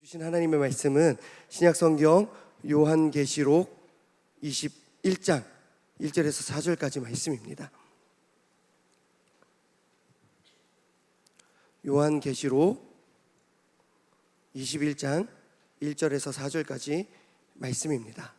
주신 하나님의 말씀은 신약성경 요한계시록 21장 1절에서 4절까지 말씀입니다. 요한계시록 21장 1절에서 4절까지 말씀입니다.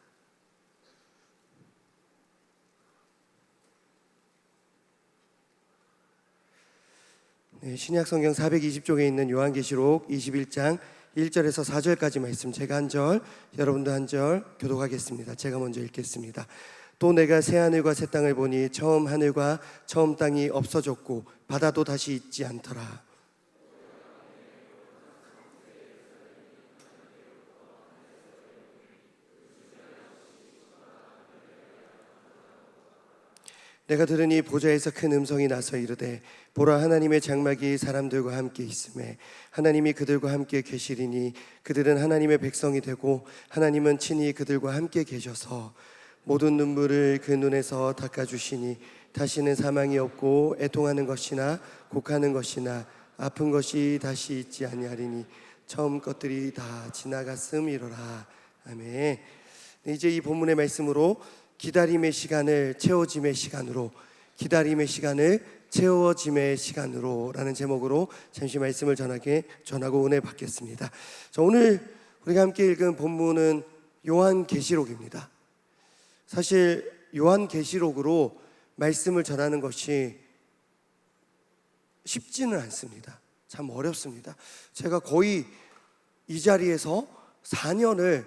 네, 신약성경 420쪽에 있는 요한계시록 21장 1절에서 4절까지 말씀, 제가 한 절, 여러분도 한 절 교독하겠습니다. 제가 먼저 읽겠습니다. 또 내가 새 하늘과 새 땅을 보니 처음 하늘과 처음 땅이 없어졌고 바다도 다시 있지 않더라. 내가 들으니 보좌에서 큰 음성이 나서 이르되 보라, 하나님의 장막이 사람들과 함께 있으매 하나님이 그들과 함께 계시리니 그들은 하나님의 백성이 되고 하나님은 친히 그들과 함께 계셔서 모든 눈물을 그 눈에서 닦아주시니 다시는 사망이 없고 애통하는 것이나 곡하는 것이나 아픈 것이 다시 있지 아니하리니 처음 것들이 다 지나갔음이로라. 아멘. 이제 이 본문의 말씀으로 기다림의 시간을 채워짐의 시간으로, 기다림의 시간을 채워짐의 시간으로 라는 제목으로 잠시 말씀을 전하고 은혜 받겠습니다. 자, 오늘 우리가 함께 읽은 본문은 요한계시록입니다. 사실 요한계시록으로 말씀을 전하는 것이 쉽지는 않습니다. 참 어렵습니다. 제가 거의 이 자리에서 4년을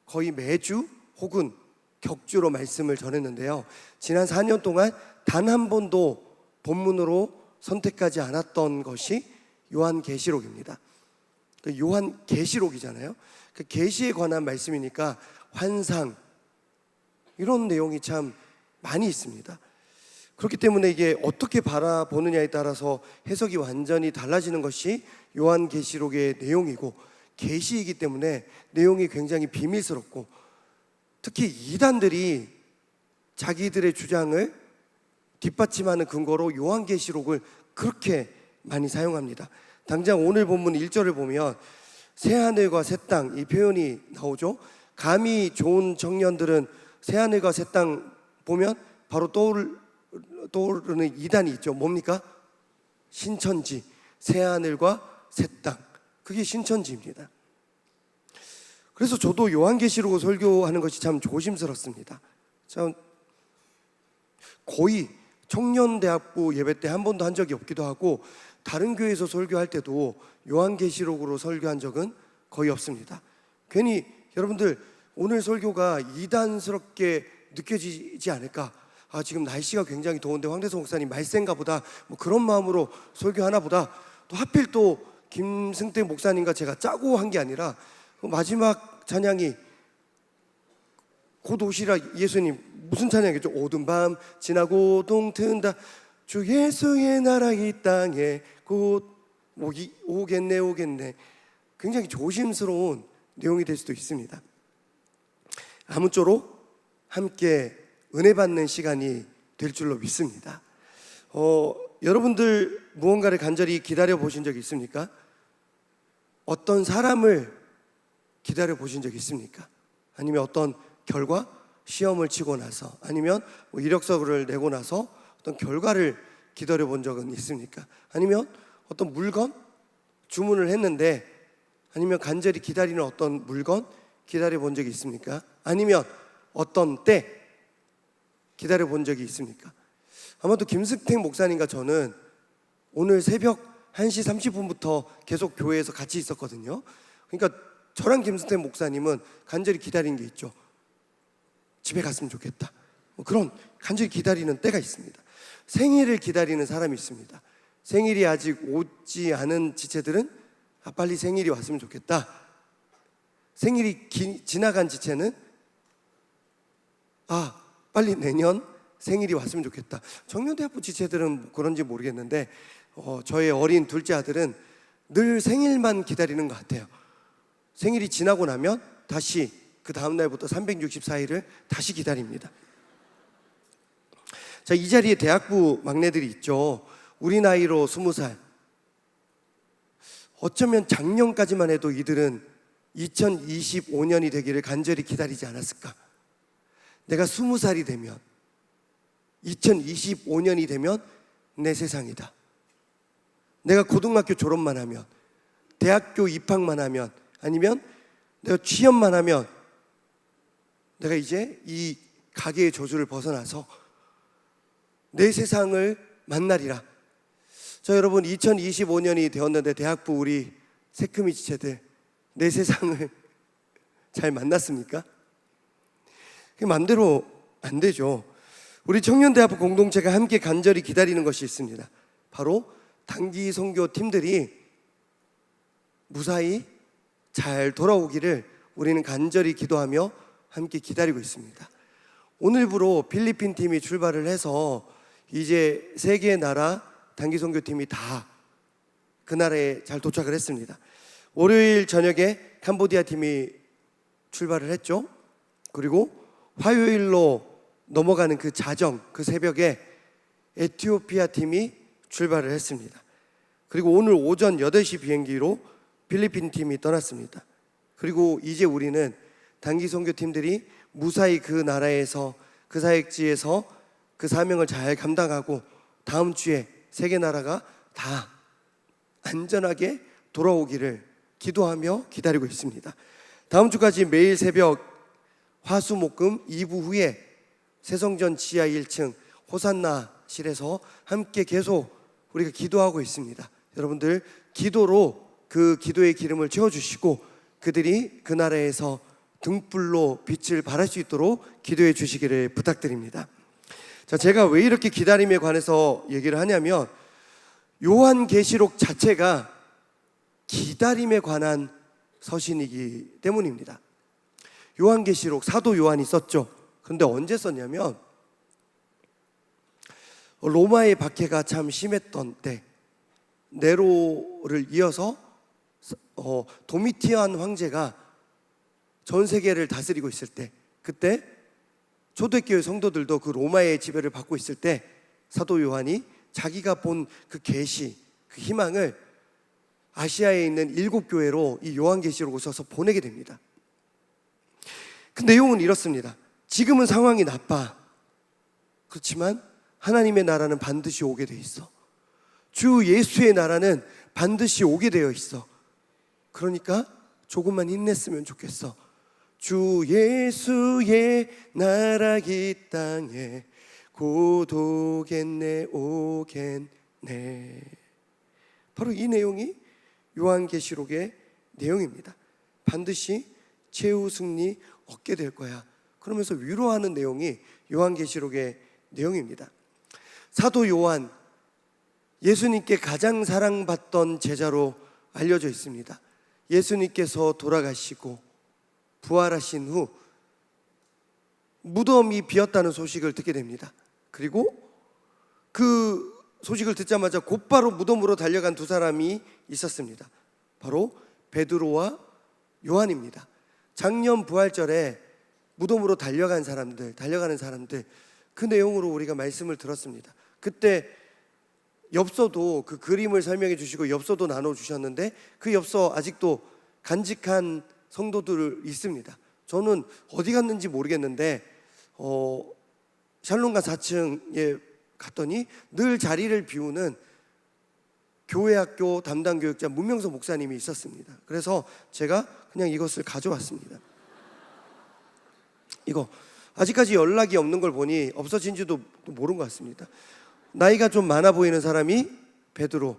거의 매주 혹은 격주로 말씀을 전했는데요, 지난 4년 동안 단 한 번도 본문으로 선택하지 않았던 것이 요한계시록입니다. 요한계시록이잖아요. 그 계시에 관한 말씀이니까 환상 이런 내용이 참 많이 있습니다. 그렇기 때문에 이게 어떻게 바라보느냐에 따라서 해석이 완전히 달라지는 것이 요한계시록의 내용이고, 계시이기 때문에 내용이 굉장히 비밀스럽고, 특히 이단들이 자기들의 주장을 뒷받침하는 근거로 요한계시록을 그렇게 많이 사용합니다. 당장 오늘 본문 1절을 보면 새하늘과 새 땅, 이 표현이 나오죠. 감이 좋은 청년들은 새하늘과 새 땅 보면 바로 떠오르는 이단이 있죠. 뭡니까? 신천지, 새하늘과 새 땅, 그게 신천지입니다. 그래서 저도 요한계시록을 설교하는 것이 참 조심스럽습니다. 참 거의 청년대학부 예배 때 한 번도 한 적이 없기도 하고, 다른 교회에서 설교할 때도 요한계시록으로 설교한 적은 거의 없습니다. 괜히 여러분들 오늘 설교가 이단스럽게 느껴지지 않을까, 지금 날씨가 굉장히 더운데 황대성 목사님 말센가 보다, 뭐 그런 마음으로 설교하나 보다, 또 하필 또 김승태 목사님과 제가 짜고 한 게 아니라 마지막 찬양이 곧 오시라 예수님, 무슨 찬양이죠? 오든 밤 지나고 동튼다 주 예수의 나라 이 땅에 곧 오겠네. 굉장히 조심스러운 내용이 될 수도 있습니다. 아무쪼록 함께 은혜 받는 시간이 될 줄로 믿습니다. 여러분들 무언가를 간절히 기다려 보신 적 있습니까? 어떤 사람을 기다려 보신 적 있습니까? 아니면 어떤 결과, 시험을 치고 나서, 아니면 이력서를 내고 나서 어떤 결과를 기다려 본 적은 있습니까? 아니면 어떤 물건, 주문을 했는데, 아니면 간절히 기다리는 어떤 물건 기다려 본 적이 있습니까? 아니면 어떤 때 기다려 본 적이 있습니까? 아마도 김승택 목사님과 저는 오늘 새벽 1시 30분부터 계속 교회에서 같이 있었거든요. 그러니까 저랑 김승택 목사님은 간절히 기다리는 게 있죠. 집에 갔으면 좋겠다, 그런 간절히 기다리는 때가 있습니다. 생일을 기다리는 사람이 있습니다. 생일이 아직 오지 않은 지체들은 빨리 생일이 왔으면 좋겠다. 생일이 지나간 지체는 빨리 내년 생일이 왔으면 좋겠다. 청년대학부 지체들은 그런지 모르겠는데 저의 어린 둘째 아들은 늘 생일만 기다리는 것 같아요. 생일이 지나고 나면 다시 그 다음 날부터 364일을 다시 기다립니다. 자, 이 자리에 대학부 막내들이 있죠. 우리 나이로 20살. 어쩌면 작년까지만 해도 이들은 2025년이 되기를 간절히 기다리지 않았을까? 내가 20살이 되면, 2025년이 되면 내 세상이다. 내가 고등학교 졸업만 하면, 대학교 입학만 하면, 아니면 내가 취업만 하면 내가 이제 이 가계의 저주를 벗어나서 내 세상을 만나리라. 자, 여러분, 2025년이 되었는데 대학부 우리 새크미 지체들 내 세상을 잘 만났습니까? 그게 맘대로 안 되죠. 우리 청년대학부 공동체가 함께 간절히 기다리는 것이 있습니다. 바로 단기 선교 팀들이 무사히 잘 돌아오기를 우리는 간절히 기도하며 함께 기다리고 있습니다. 오늘부로 필리핀 팀이 출발을 해서 이제 3개의 나라 단기 선교팀이 다 그 나라에 잘 도착을 했습니다. 월요일 저녁에 캄보디아 팀이 출발을 했죠. 그리고 화요일로 넘어가는 그 자정, 그 새벽에 에티오피아 팀이 출발을 했습니다. 그리고 오늘 오전 8시 비행기로 필리핀 팀이 떠났습니다. 그리고 이제 우리는 단기 선교팀들이 무사히 그 나라에서, 그 사역지에서 그 사명을 잘 감당하고 다음 주에 3개 나라가 다 안전하게 돌아오기를 기도하며 기다리고 있습니다. 다음 주까지 매일 새벽 화수목금 2부 후에 새성전 지하 1층 호산나실에서 함께 계속 우리가 기도하고 있습니다. 여러분들 기도로 그 기도의 기름을 채워주시고 그들이 그 나라에서 등불로 빛을 발할 수 있도록 기도해 주시기를 부탁드립니다. 자, 제가 왜 이렇게 기다림에 관해서 얘기를 하냐면 요한계시록 자체가 기다림에 관한 서신이기 때문입니다. 요한계시록 사도 요한이 썼죠. 그런데 언제 썼냐면 로마의 박해가 참 심했던 때, 네로를 이어서 도미티안 황제가 전 세계를 다스리고 있을 때, 그때 초대교회 성도들도 그 로마의 지배를 받고 있을 때 사도 요한이 자기가 본 그 계시, 그 희망을 아시아에 있는 7교회로 이 요한계시록을 써서 보내게 됩니다. 그 내용은 이렇습니다. 지금은 상황이 나빠. 그렇지만 하나님의 나라는 반드시 오게 돼 있어. 주 예수의 나라는 반드시 오게 되어 있어. 그러니까 조금만 힘냈으면 좋겠어. 주 예수의 나라 이 땅에 곧 오겠네 오겠네. 바로 이 내용이 요한계시록의 내용입니다. 반드시 최후 승리 얻게 될 거야. 그러면서 위로하는 내용이 요한계시록의 내용입니다. 사도 요한, 예수님께 가장 사랑받던 제자로 알려져 있습니다. 예수님께서 돌아가시고 부활하신 후 무덤이 비었다는 소식을 듣게 됩니다. 그리고 그 소식을 듣자마자 곧바로 무덤으로 달려간 2사람이 있었습니다. 바로 베드로와 요한입니다. 작년 부활절에 무덤으로 달려가는 사람들, 그 내용으로 우리가 말씀을 들었습니다. 그때 엽서도 그 그림을 설명해 주시고 엽서도 나눠 주셨는데 그 엽서 아직도 간직한 성도들 있습니다. 저는 어디 갔는지 모르겠는데 샬롬가 4층에 갔더니 늘 자리를 비우는 교회학교 담당 교육자 문명서 목사님이 있었습니다. 그래서 제가 그냥 이것을 가져왔습니다. 이거 아직까지 연락이 없는 걸 보니 없어진지도 모른 것 같습니다. 나이가 좀 많아 보이는 사람이 베드로,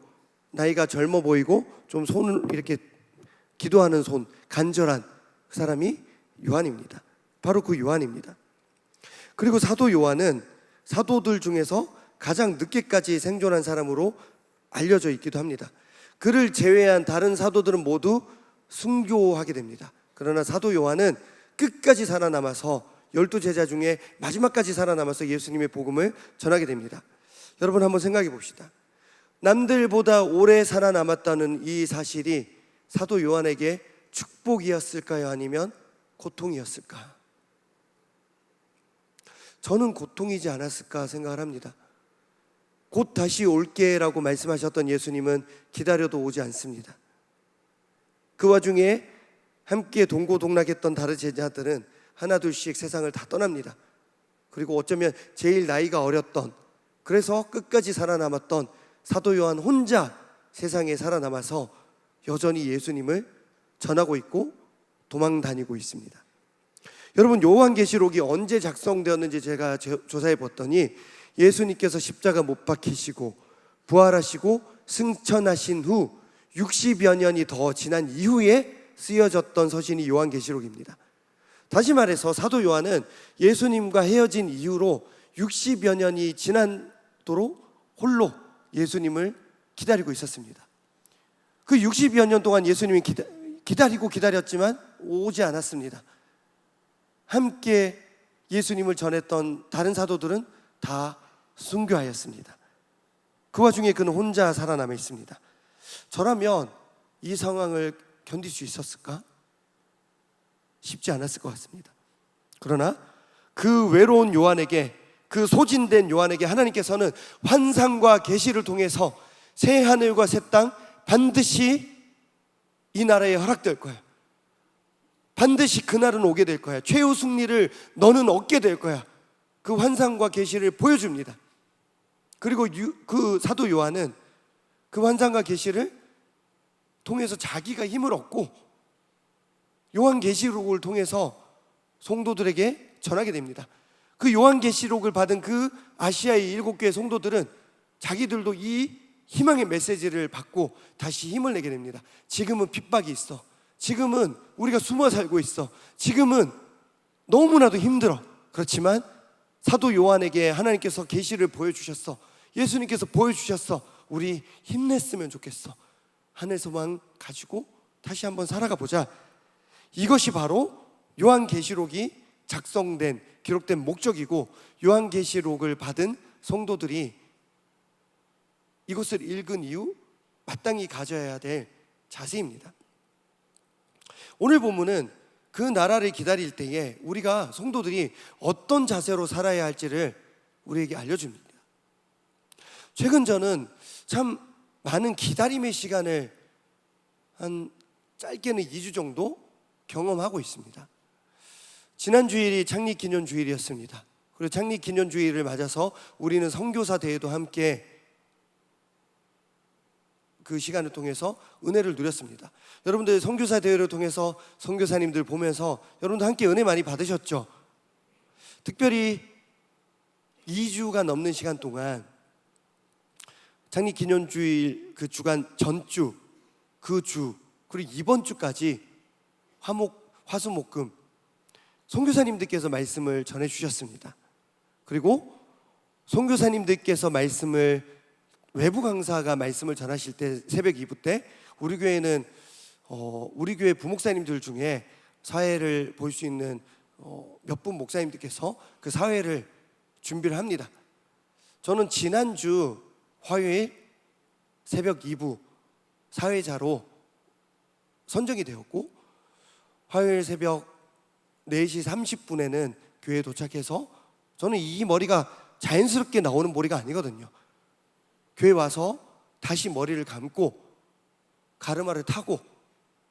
나이가 젊어 보이고 좀 손을 이렇게 기도하는 손, 간절한 그 사람이 요한입니다. 바로 그 요한입니다. 그리고 사도 요한은 사도들 중에서 가장 늦게까지 생존한 사람으로 알려져 있기도 합니다. 그를 제외한 다른 사도들은 모두 순교하게 됩니다. 그러나 사도 요한은 끝까지 살아남아서 12제자 중에 마지막까지 살아남아서 예수님의 복음을 전하게 됩니다. 여러분 한번 생각해 봅시다. 남들보다 오래 살아남았다는 이 사실이 사도 요한에게 축복이었을까요? 아니면 고통이었을까? 저는 고통이지 않았을까 생각을 합니다. 곧 다시 올게라고 말씀하셨던 예수님은 기다려도 오지 않습니다. 그 와중에 함께 동고동락했던 다른 제자들은 하나둘씩 세상을 다 떠납니다. 그리고 어쩌면 제일 나이가 어렸던, 그래서 끝까지 살아남았던 사도 요한 혼자 세상에 살아남아서 여전히 예수님을 전하고 있고 도망 다니고 있습니다. 여러분, 요한계시록이 언제 작성되었는지 제가 조사해 봤더니 예수님께서 십자가 못 박히시고 부활하시고 승천하신 후 60여 년이 더 지난 이후에 쓰여졌던 서신이 요한계시록입니다. 다시 말해서 사도 요한은 예수님과 헤어진 이후로 60여 년이 지난도록 홀로 예수님을 기다리고 있었습니다. 그 60여 년 동안 예수님이 기다리고 기다렸지만 오지 않았습니다. 함께 예수님을 전했던 다른 사도들은 다 순교하였습니다. 그 와중에 그는 혼자 살아남아 있습니다. 저라면 이 상황을 견딜 수 있었을까? 쉽지 않았을 것 같습니다. 그러나 그 외로운 요한에게, 그 소진된 요한에게 하나님께서는 환상과 계시를 통해서 새 하늘과 새 땅 반드시 이 나라에 허락될 거야. 반드시 그날은 오게 될 거야. 최후 승리를 너는 얻게 될 거야. 그 환상과 계시를 보여줍니다. 그리고 그 사도 요한은 그 환상과 계시를 통해서 자기가 힘을 얻고 요한계시록을 통해서 성도들에게 전하게 됩니다. 그 요한계시록을 받은 그 아시아의 7교회 성도들은 자기들도 이 희망의 메시지를 받고 다시 힘을 내게 됩니다. 지금은 핍박이 있어. 지금은 우리가 숨어 살고 있어. 지금은 너무나도 힘들어. 그렇지만 사도 요한에게 하나님께서 계시를 보여주셨어. 예수님께서 보여주셨어. 우리 힘냈으면 좋겠어. 하늘 소망 가지고 다시 한번 살아가 보자. 이것이 바로 요한계시록이 작성된, 기록된 목적이고, 요한계시록을 받은 성도들이 이것을 읽은 이후 마땅히 가져야 될 자세입니다. 오늘 본문은 그 나라를 기다릴 때에 우리가 성도들이 어떤 자세로 살아야 할지를 우리에게 알려줍니다. 최근 저는 참 많은 기다림의 시간을 한 짧게는 2주 정도 경험하고 있습니다. 지난 주일이 창립기념주일이었습니다. 그리고 창립기념주일을 맞아서 우리는 선교사 대회도 함께 그 시간을 통해서 은혜를 누렸습니다. 여러분들 선교사 대회를 통해서 선교사님들 보면서 여러분들 함께 은혜 많이 받으셨죠? 특별히 2주가 넘는 시간 동안 창립기념주일 그 주간 전주, 그 주, 그리고 이번 주까지 화수목금 선교사님들께서 말씀을 전해주셨습니다. 그리고 선교사님들께서 말씀을, 외부 강사가 말씀을 전하실 때 새벽 2부 때 우리 교회는 우리 교회 부목사님들 중에 사회를 볼 수 있는 몇 분 목사님들께서 그 사회를 준비를 합니다. 저는 지난주 화요일 새벽 2부 사회자로 선정이 되었고, 화요일 새벽 4시 30분에는 교회에 도착해서, 저는 이 머리가 자연스럽게 나오는 머리가 아니거든요. 교회 와서 다시 머리를 감고 가르마를 타고,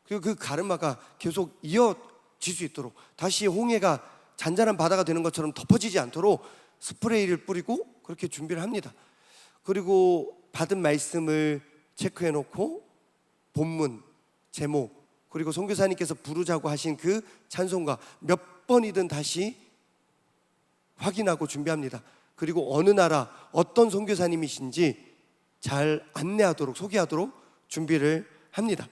그리고 그 가르마가 계속 이어질 수 있도록, 다시 홍해가 잔잔한 바다가 되는 것처럼 덮어지지 않도록 스프레이를 뿌리고 그렇게 준비를 합니다. 그리고 받은 말씀을 체크해 놓고 본문, 제목, 그리고 선교사님께서 부르자고 하신 그 찬송가 몇 번이든 다시 확인하고 준비합니다. 그리고 어느 나라 어떤 선교사님이신지 잘 안내하도록, 소개하도록 준비를 합니다.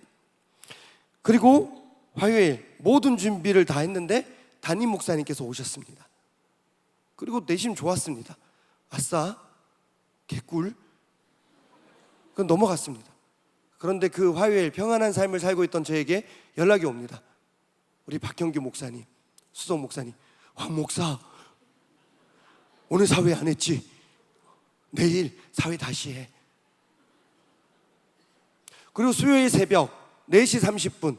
그리고 화요일 모든 준비를 다 했는데 담임 목사님께서 오셨습니다. 그리고 내심 좋았습니다. 아싸, 개꿀. 그건 넘어갔습니다. 그런데 그 화요일 평안한 삶을 살고 있던 저에게 연락이 옵니다. 우리 박형규 목사님, 수석 목사님, 황 목사 오늘 사회 안 했지? 내일 사회 다시 해. 그리고 수요일 새벽 4시 30분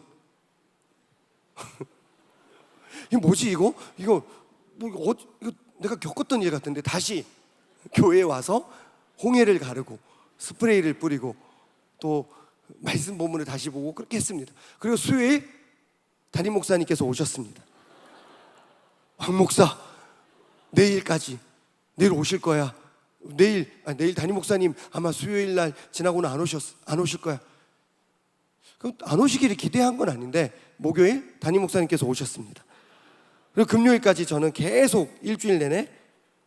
이거 뭐지 이거? 이거 내가 겪었던 일 같은데, 다시 교회에 와서 홍해를 가르고 스프레이를 뿌리고 또 말씀 본문을 다시 보고 그렇게 했습니다. 그리고 수요일 담임 목사님께서 오셨습니다. 황 목사, 내일까지, 내일 오실 거야. 내일 담임 목사님 아마 수요일 날 지나고는 안 오실 거야. 그럼 안 오시기를 기대한 건 아닌데 목요일 담임 목사님께서 오셨습니다. 그리고 금요일까지 저는 계속 일주일 내내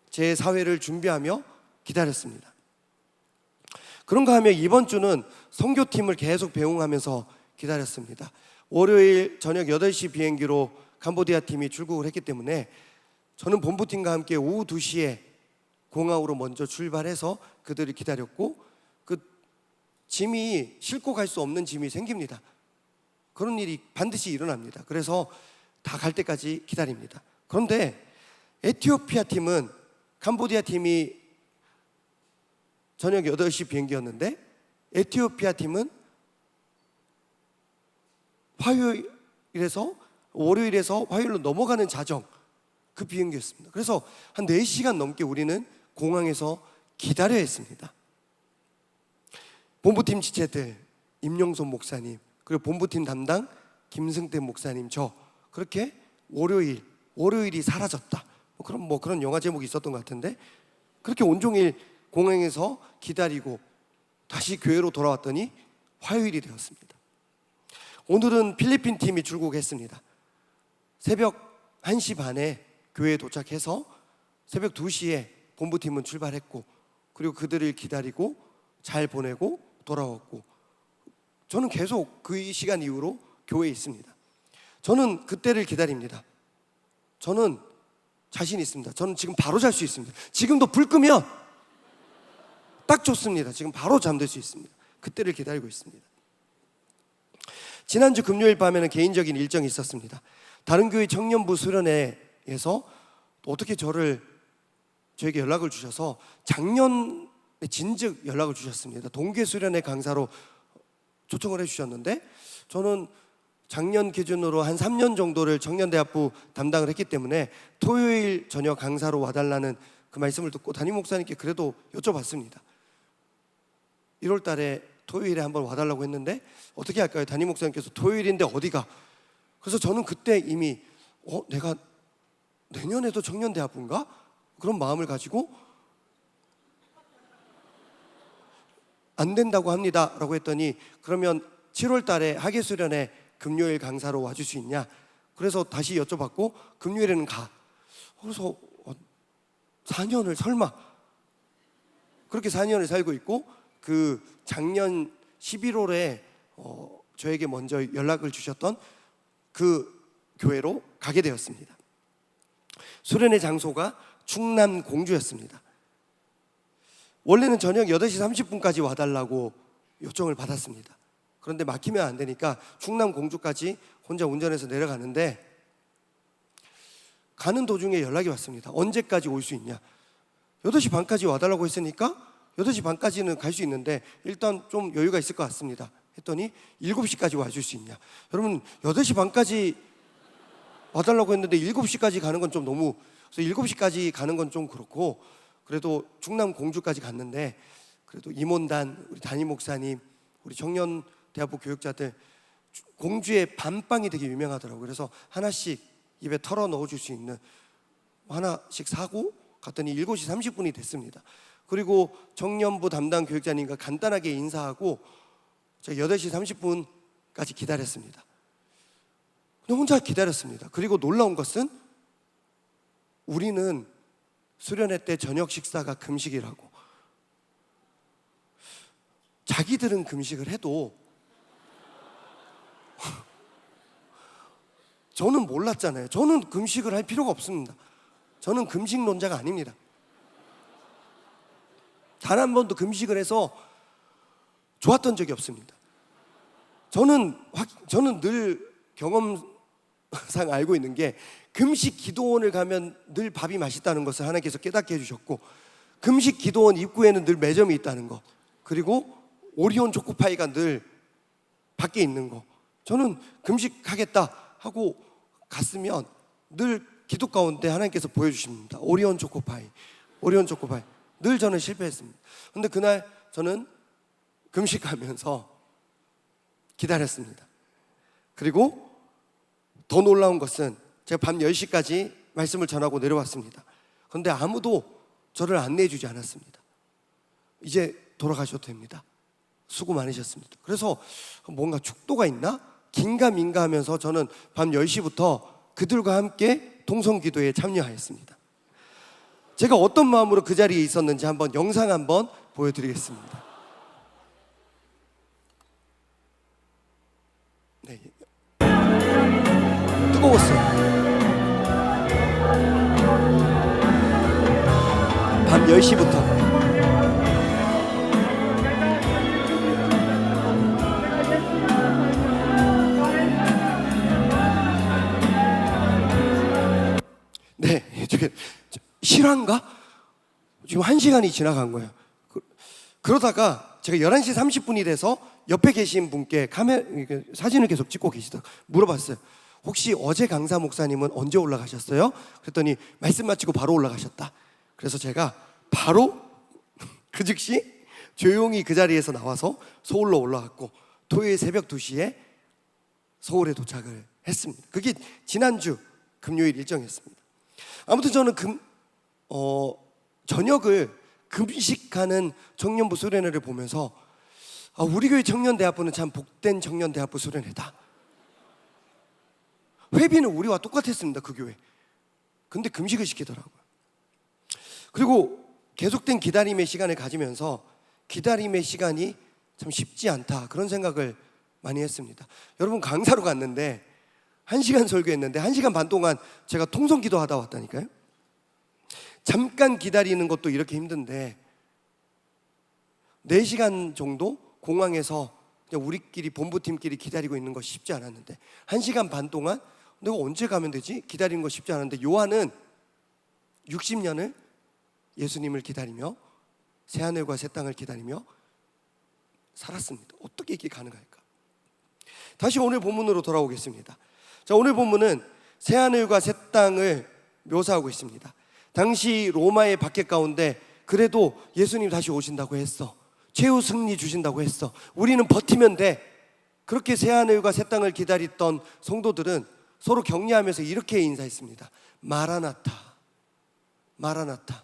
제 사회를 준비하며 기다렸습니다. 그런가 하면 이번 주는 선교팀을 계속 배웅하면서 기다렸습니다. 월요일 저녁 8시 비행기로 캄보디아 팀이 출국을 했기 때문에 저는 본부팀과 함께 오후 2시에 공항으로 먼저 출발해서 그들을 기다렸고, 그 짐이 싣고 갈 수 없는 짐이 생깁니다. 그런 일이 반드시 일어납니다. 그래서 다 갈 때까지 기다립니다. 그런데 에티오피아 팀은 캄보디아 팀이 저녁 8시 비행기였는데 에티오피아 팀은 월요일에서 화요일로 넘어가는 자정, 그 비행기였습니다. 그래서 한 4시간 넘게 우리는 공항에서 기다려야 했습니다. 본부팀 지체들 임영손 목사님, 그리고 본부팀 담당 김승태 목사님, 저 그렇게 월요일이 사라졌다, 그런 영화 제목이 있었던 것 같은데, 그렇게 온종일 공항에서 기다리고 다시 교회로 돌아왔더니 화요일이 되었습니다. 오늘은 필리핀 팀이 출국했습니다. 새벽 1시 반에 교회에 도착해서 새벽 2시에 본부팀은 출발했고, 그리고 그들을 기다리고 잘 보내고 돌아왔고, 저는 계속 그 시간 이후로 교회에 있습니다. 저는 그때를 기다립니다. 저는 자신 있습니다. 저는 지금 바로 잘 수 있습니다. 지금도 불 끄면 딱 좋습니다. 지금 바로 잠들 수 있습니다. 그때를 기다리고 있습니다. 지난주 금요일 밤에는 개인적인 일정이 있었습니다. 다른 교회 청년부 수련회에서 어떻게 저에게 연락을 주셔서 작년에 진즉 연락을 주셨습니다. 동계 수련회 강사로 초청을 해주셨는데, 저는 작년 기준으로 한 3년 정도를 청년대학부 담당을 했기 때문에 토요일 저녁 강사로 와달라는 그 말씀을 듣고 담임 목사님께 그래도 여쭤봤습니다. 1월 달에 토요일에 한번 와달라고 했는데 어떻게 할까요? 담임 목사님께서 토요일인데 어디가? 그래서 저는 그때 이미 내가 내년에도 청년대학부인가? 그런 마음을 가지고 안 된다고 합니다 라고 했더니, 그러면 7월 달에 학예수련회 금요일 강사로 와줄 수 있냐? 그래서 다시 여쭤봤고 금요일에는 가. 그래서 4년을 설마, 그렇게 4년을 살고 있고, 그 작년 11월에 저에게 먼저 연락을 주셨던 그 교회로 가게 되었습니다. 수련회 장소가 충남 공주였습니다. 원래는 저녁 8시 30분까지 와달라고 요청을 받았습니다. 그런데 막히면 안 되니까 충남 공주까지 혼자 운전해서 내려가는데, 가는 도중에 연락이 왔습니다. 언제까지 올 수 있냐? 8시 반까지 와달라고 했으니까 8시 반까지는 갈 수 있는데 일단 좀 여유가 있을 것 같습니다 했더니 7시까지 와줄 수 있냐? 여러분, 8시 반까지 와달라고 했는데 7시까지 가는 건 좀 너무, 그래서 7시까지 가는 건 좀 그렇고, 그래도 충남 공주까지 갔는데, 그래도 임원단, 우리 담임 목사님, 우리 청년대학부 교육자들, 공주의 밤빵이 되게 유명하더라고요. 그래서 하나씩 입에 털어 넣어줄 수 있는 하나씩 사고 갔더니 7시 30분이 됐습니다. 그리고 청년부 담당 교육자님과 간단하게 인사하고 제가 8시 30분까지 기다렸습니다. 그냥 혼자 기다렸습니다. 그리고 놀라운 것은 우리는 수련회 때 저녁 식사가 금식이라고. 자기들은 금식을 해도 저는 몰랐잖아요. 저는 금식을 할 필요가 없습니다. 저는 금식론자가 아닙니다. 단 한 번도 금식을 해서 좋았던 적이 없습니다. 저는 늘 경험상 알고 있는 게, 금식 기도원을 가면 늘 밥이 맛있다는 것을 하나님께서 깨닫게 해주셨고, 금식 기도원 입구에는 늘 매점이 있다는 것, 그리고 오리온 초코파이가 늘 밖에 있는 거. 저는 금식하겠다 하고 갔으면 늘 기도 가운데 하나님께서 보여주십니다. 오리온 초코파이. 늘 저는 실패했습니다. 근데 그날 저는 금식하면서 기다렸습니다. 그리고 더 놀라운 것은 제가 밤 10시까지 말씀을 전하고 내려왔습니다. 그런데 아무도 저를 안내해 주지 않았습니다. 이제 돌아가셔도 됩니다. 수고 많으셨습니다. 그래서 뭔가 축도가 있나? 긴가민가 하면서 저는 밤 10시부터 그들과 함께 통성기도에 참여하였습니다. 제가 어떤 마음으로 그 자리에 있었는지 한번 영상 한번 보여드리겠습니다. 네. 뜨거웠어요. 밤 10시부터 네, 저게 실화인가? 지금 1시간이 지나간 거예요. 그러다가 제가 11시 30분이 돼서 옆에 계신 분께 사진을 계속 찍고 계시다가 물어봤어요. 혹시 어제 강사 목사님은 언제 올라가셨어요? 그랬더니 말씀 마치고 바로 올라가셨다. 그래서 제가 바로 그 즉시 조용히 그 자리에서 나와서 서울로 올라갔고 토요일 새벽 2시에 서울에 도착을 했습니다. 그게 지난주 금요일 일정이었습니다. 아무튼 저는 저녁을 금식하는 청년부 수련회를 보면서 우리 교회 청년대학부는 참 복된 청년대학부 수련회다. 회비는 우리와 똑같았습니다. 그 교회. 근데 금식을 시키더라고요. 그리고 계속된 기다림의 시간을 가지면서 기다림의 시간이 참 쉽지 않다, 그런 생각을 많이 했습니다. 여러분, 강사로 갔는데 1시간 설교했는데 1시간 반 동안 제가 통성기도 하다 왔다니까요. 잠깐 기다리는 것도 이렇게 힘든데 4시간 정도 공항에서 그냥 우리끼리 본부팀끼리 기다리고 있는 거 쉽지 않았는데 1시간 반 동안 내가 언제 가면 되지? 기다리는 거 쉽지 않은데 요한은 60년을 예수님을 기다리며 새하늘과 새 땅을 기다리며 살았습니다. 어떻게 이게 가능할까? 다시 오늘 본문으로 돌아오겠습니다. 자, 오늘 본문은 새하늘과 새 땅을 묘사하고 있습니다. 당시 로마의 박해 가운데 그래도 예수님 다시 오신다고 했어. 최후 승리 주신다고 했어. 우리는 버티면 돼. 그렇게 새하늘과 새 땅을 기다렸던 성도들은 서로 격려하면서 이렇게 인사했습니다. 마라나타. 마라나타.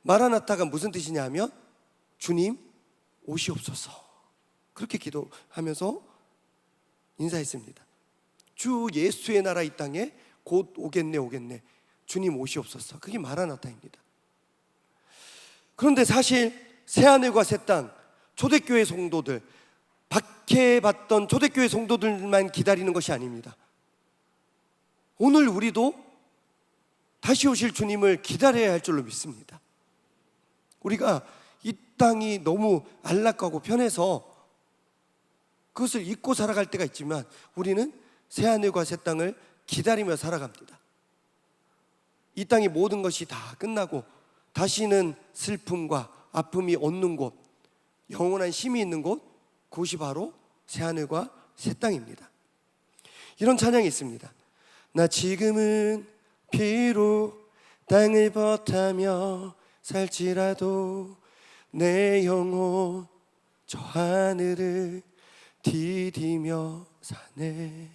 마라나타가 무슨 뜻이냐 하면 주님 오시옵소서. 그렇게 기도하면서 인사했습니다. 주 예수의 나라 이 땅에 곧 오겠네 오겠네. 주님 오시옵소서. 그게 마라나타입니다. 그런데 사실 새하늘과 새 땅, 초대교회 성도들, 박해받던 초대교회 성도들만 기다리는 것이 아닙니다. 오늘 우리도 다시 오실 주님을 기다려야 할 줄로 믿습니다. 우리가 이 땅이 너무 안락하고 편해서 그것을 잊고 살아갈 때가 있지만 우리는 새하늘과 새 땅을 기다리며 살아갑니다. 이 땅의 모든 것이 다 끝나고 다시는 슬픔과 아픔이 없는 곳, 영원한 쉼이 있는 곳, 그것이 바로 새하늘과 새 땅입니다. 이런 찬양이 있습니다. 나 지금은 비록 땅을 버타며 살지라도 내 영혼 저 하늘을 디디며 사네.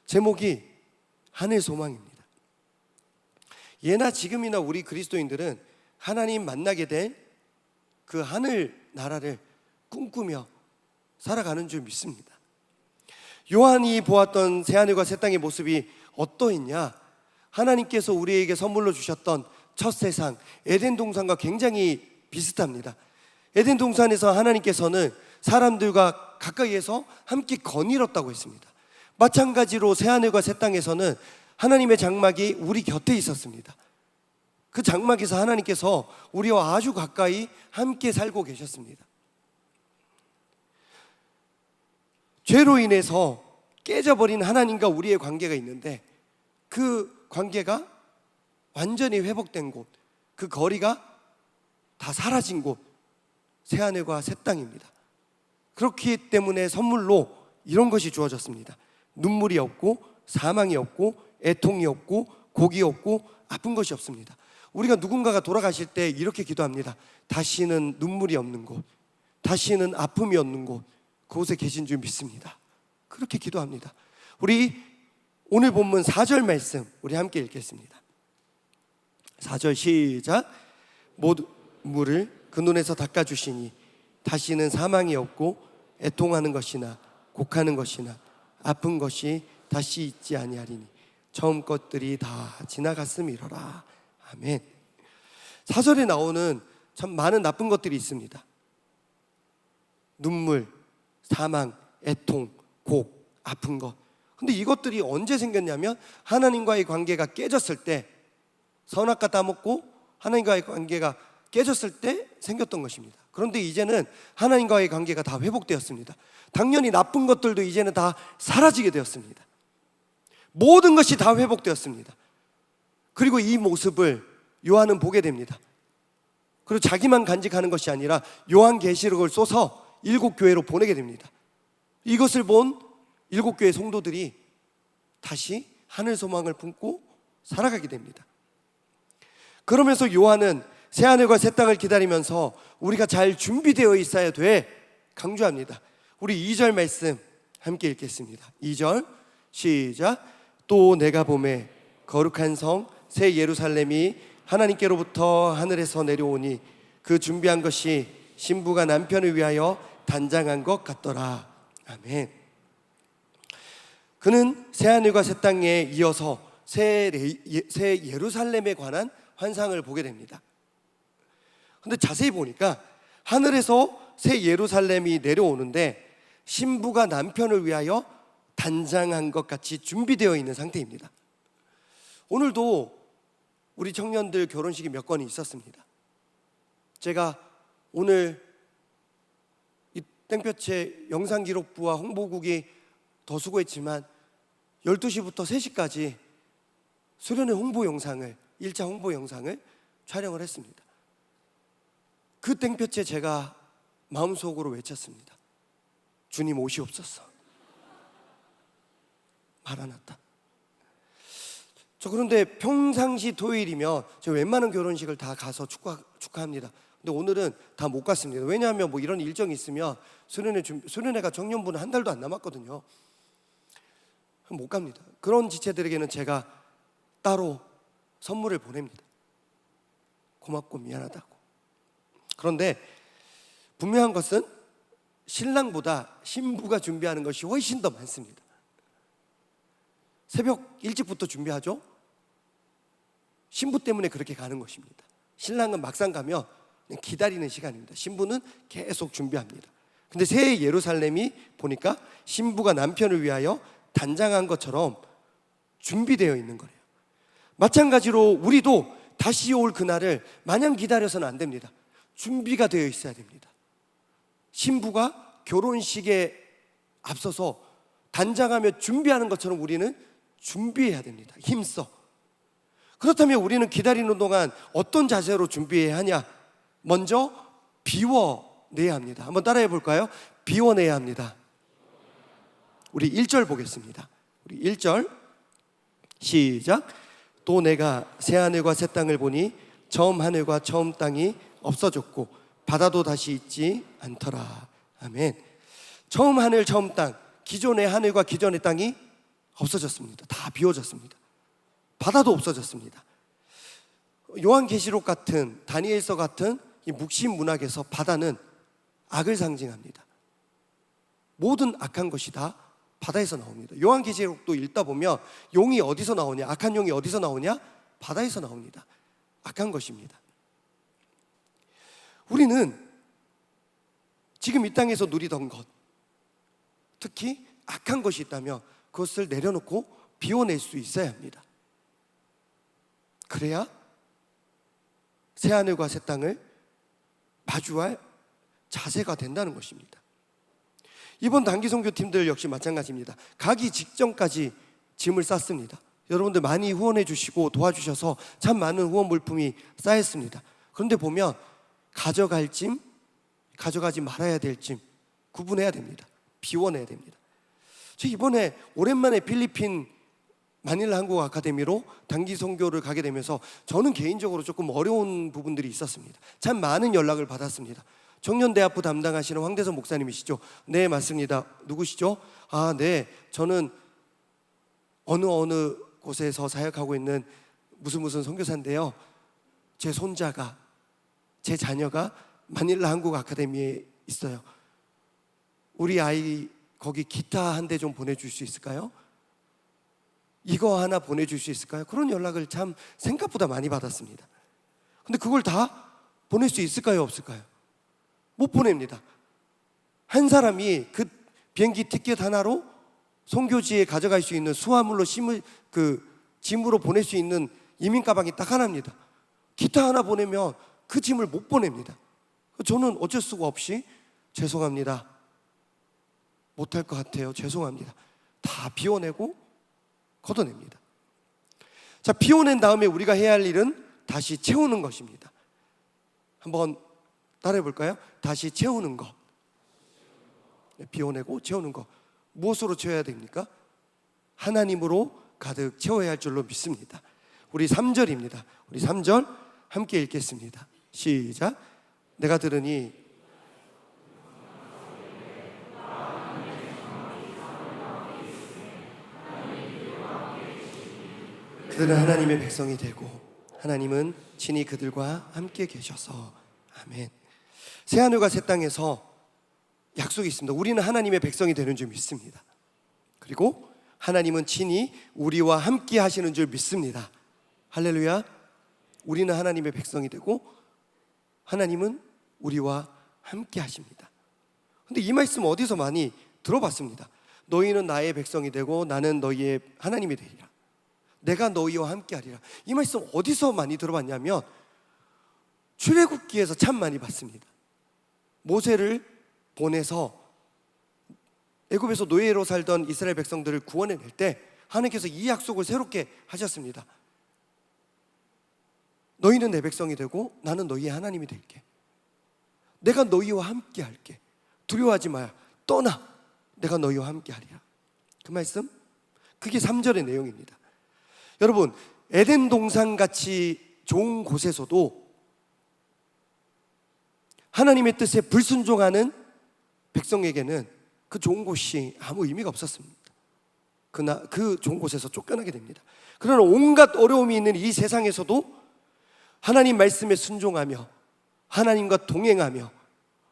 제목이 하늘 소망입니다. 예나 지금이나 우리 그리스도인들은 하나님 만나게 된 그 하늘 나라를 꿈꾸며 살아가는 줄 믿습니다. 요한이 보았던 새하늘과 새 땅의 모습이 어떠했냐? 하나님께서 우리에게 선물로 주셨던 첫 세상 에덴 동산과 굉장히 비슷합니다. 에덴 동산에서 하나님께서는 사람들과 가까이에서 함께 거닐었다고 했습니다. 마찬가지로 새하늘과 새 땅에서는 하나님의 장막이 우리 곁에 있었습니다. 그 장막에서 하나님께서 우리와 아주 가까이 함께 살고 계셨습니다. 죄로 인해서 깨져버린 하나님과 우리의 관계가 있는데 그 관계가 완전히 회복된 곳, 그 거리가 다 사라진 곳, 새하늘과 새 땅입니다. 그렇기 때문에 선물로 이런 것이 주어졌습니다. 눈물이 없고 사망이 없고 애통이 없고 곡이 없고 아픈 것이 없습니다. 우리가 누군가가 돌아가실 때 이렇게 기도합니다. 다시는 눈물이 없는 곳, 다시는 아픔이 없는 곳, 그곳에 계신 줄 믿습니다. 그렇게 기도합니다. 우리 오늘 본문 4절 말씀 우리 함께 읽겠습니다. 4절 시작. 모든 물을 그 눈에서 닦아주시니 다시는 사망이 없고 애통하는 것이나 곡하는 것이나 아픈 것이 다시 있지 아니하리니 처음 것들이 다 지나갔음이로라. 아멘. 4절에 나오는 참 많은 나쁜 것들이 있습니다. 눈물, 사망, 애통, 곡, 아픈 것. 근데 이것들이 언제 생겼냐면 하나님과의 관계가 깨졌을 때, 선악과 따먹고 하나님과의 관계가 깨졌을 때 생겼던 것입니다. 그런데 이제는 하나님과의 관계가 다 회복되었습니다. 당연히 나쁜 것들도 이제는 다 사라지게 되었습니다. 모든 것이 다 회복되었습니다. 그리고 이 모습을 요한은 보게 됩니다. 그리고 자기만 간직하는 것이 아니라 요한계시록을 써서 7교회로 보내게 됩니다. 이것을 본 7교회 성도들이 다시 하늘 소망을 품고 살아가게 됩니다. 그러면서 요한은 새하늘과 새 땅을 기다리면서 우리가 잘 준비되어 있어야 돼 강조합니다. 우리 2절 말씀 함께 읽겠습니다. 2절 시작. 또 내가 보매 거룩한 성 새 예루살렘이 하나님께로부터 하늘에서 내려오니 그 준비한 것이 신부가 남편을 위하여 단장한 것 같더라. 아멘. 그는 새하늘과 새 땅에 이어서 새 예루살렘에 관한 환상을 보게 됩니다. 근데 자세히 보니까 하늘에서 새 예루살렘이 내려오는데 신부가 남편을 위하여 단장한 것 같이 준비되어 있는 상태입니다. 오늘도 우리 청년들 결혼식이 몇 건이 있었습니다. 제가 오늘 이 땡볕에 영상기록부와 홍보국이 더 수고했지만 12시부터 3시까지 수련회 홍보 영상을 1차 홍보 영상을 촬영을 했습니다. 그 땡볕에 제가 마음속으로 외쳤습니다. 주님 오시옵소서. 마라나타. 저 그런데 평상시 토요일이면 저 웬만한 결혼식을 다 가서 축하합니다. 근데 오늘은 다 못 갔습니다. 왜냐하면 뭐 이런 일정이 있으면 수련회가 청년부는 한 달도 안 남았거든요. 못 갑니다. 그런 지체들에게는 제가 따로 선물을 보냅니다. 고맙고 미안하다고. 그런데 분명한 것은 신랑보다 신부가 준비하는 것이 훨씬 더 많습니다. 새벽 일찍부터 준비하죠. 신부 때문에 그렇게 가는 것입니다. 신랑은 막상 가면 그냥 기다리는 시간입니다. 신부는 계속 준비합니다. 근데 새 예루살렘이 보니까 신부가 남편을 위하여 단장한 것처럼 준비되어 있는 거예요. 마찬가지로 우리도 다시 올 그날을 마냥 기다려서는 안 됩니다. 준비가 되어 있어야 됩니다. 신부가 결혼식에 앞서서 단장하며 준비하는 것처럼 우리는 준비해야 됩니다. 힘써. 그렇다면 우리는 기다리는 동안 어떤 자세로 준비해야 하냐? 먼저 비워내야 합니다. 한번 따라해 볼까요? 비워내야 합니다. 우리 1절 보겠습니다. 우리 1절 시작. 또 내가 새 하늘과 새 땅을 보니 처음 하늘과 처음 땅이 없어졌고 바다도 다시 있지 않더라. 아멘. 처음 하늘 처음 땅, 기존의 하늘과 기존의 땅이 없어졌습니다. 다 비워졌습니다. 바다도 없어졌습니다. 요한계시록 같은, 다니엘서 같은 이 묵신 문학에서 바다는 악을 상징합니다. 모든 악한 것이 다 바다에서 나옵니다. 요한계시록도 읽다 보면 용이 어디서 나오냐? 악한 용이 어디서 나오냐? 바다에서 나옵니다. 악한 것입니다. 우리는 지금 이 땅에서 누리던 것, 특히 악한 것이 있다면 그것을 내려놓고 비워낼 수 있어야 합니다. 그래야 새하늘과 새 땅을 마주할 자세가 된다는 것입니다. 이번 단기 선교팀들 역시 마찬가지입니다. 가기 직전까지 짐을 쌌습니다. 여러분들 많이 후원해 주시고 도와주셔서 참 많은 후원 물품이 쌓였습니다. 그런데 보면 가져갈 짐, 가져가지 말아야 될 짐 구분해야 됩니다. 비워내야 됩니다. 저 이번에 오랜만에 필리핀 마닐라 한국 아카데미로 단기 선교를 가게 되면서 저는 개인적으로 조금 어려운 부분들이 있었습니다. 참 많은 연락을 받았습니다. 청년대학부 담당하시는 황대선 목사님이시죠? 네, 맞습니다. 누구시죠? 아, 네, 저는 어느 곳에서 사역하고 있는 무슨 선교사인데요, 제 손자가, 제 자녀가 마닐라 한국 아카데미에 있어요. 우리 아이 거기 기타 한 대 좀 보내줄 수 있을까요? 이거 하나 보내줄 수 있을까요? 그런 연락을 참 생각보다 많이 받았습니다. 근데 그걸 다 보낼 수 있을까요? 없을까요? 못 보냅니다. 한 사람이 그 비행기 티켓 하나로 선교지에 가져갈 수 있는 수화물로 짐으로 보낼 수 있는 이민 가방이 딱 하나입니다. 기타 하나 보내면 그 짐을 못 보냅니다. 저는 어쩔 수가 없이 죄송합니다, 못할 것 같아요, 죄송합니다, 다 비워내고 걷어냅니다. 자, 비워낸 다음에 우리가 해야 할 일은 다시 채우는 것입니다. 한번 따라해 볼까요? 다시 채우는 것. 비워내고 채우는 것. 무엇으로 채워야 됩니까? 하나님으로 가득 채워야 할 줄로 믿습니다. 우리 3절입니다. 우리 3절 함께 읽겠습니다. 시작. 내가 들으니 그들은 하나님의 백성이 되고 하나님은 친히 그들과 함께 계셔서. 아멘. 새하늘과 새 땅에서 약속이 있습니다. 우리는 하나님의 백성이 되는 줄 믿습니다. 그리고 하나님은 친히 우리와 함께 하시는 줄 믿습니다. 할렐루야. 우리는 하나님의 백성이 되고 하나님은 우리와 함께 하십니다. 근데 이 말씀 어디서 많이 들어봤습니다. 너희는 나의 백성이 되고 나는 너희의 하나님이 되리라. 내가 너희와 함께 하리라. 이 말씀 어디서 많이 들어봤냐면 출애굽기에서 참 많이 봤습니다. 모세를 보내서 애굽에서 노예로 살던 이스라엘 백성들을 구원해낼 때 하나님께서 이 약속을 새롭게 하셨습니다. 너희는 내 백성이 되고 나는 너희의 하나님이 될게. 내가 너희와 함께 할게. 두려워하지 마라. 떠나. 내가 너희와 함께 하리라. 그 말씀, 그게 3절의 내용입니다. 여러분, 에덴 동산같이 좋은 곳에서도 하나님의 뜻에 불순종하는 백성에게는 그 좋은 곳이 아무 의미가 없었습니다. 그 좋은 곳에서 쫓겨나게 됩니다. 그러나 온갖 어려움이 있는 이 세상에서도 하나님 말씀에 순종하며 하나님과 동행하며